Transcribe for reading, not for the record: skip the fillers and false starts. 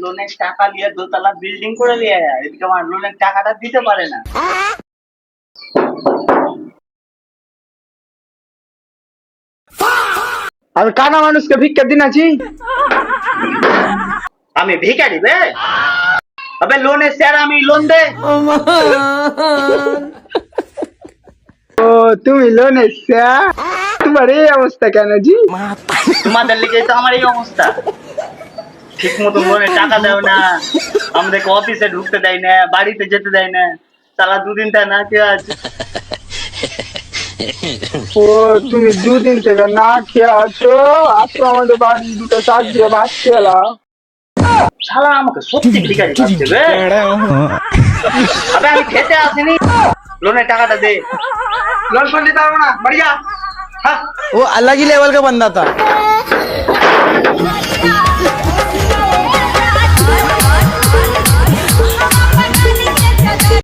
লোনের টাকা নিয়ে দোতলা বিল্ডিং করে নিয়ে এদিকে আমার লোনের টাকাটা দিতে পারে না। আমি কানা মানুষকে ভিক্ষা দিন আছি। আমি ভিখারি বে? अबे लोन स्यार আমি লোন দে। ও তুমি লোনের স্যার, তোমার এই অবস্থা কেন জি? তোমাদের লিগে তো আমার এই অবস্থা। ঠিক মতো লোনের টাকা দাও না, আমাদেরকে অফিসে ঢুকতে দেয় না, বাড়িতে যেতে দেয় না, সালা দুদিন তা না খেয়ে আছে। ও তুমি দুদিন থেকে না খেয়ে আছো, আসো আমাদের বাড়ি দুটো চার দিয়ে ভাত খেলাম। শালা আমাকে সত্যি ভিখারি ভাবছে বে। আবে আমি খেতে আসিনি, লোনের টাকাটা দে। लोन फोन देता हूँ ना, बढ़िया। हाँ। वो अलग ही लेवल का बंदा था।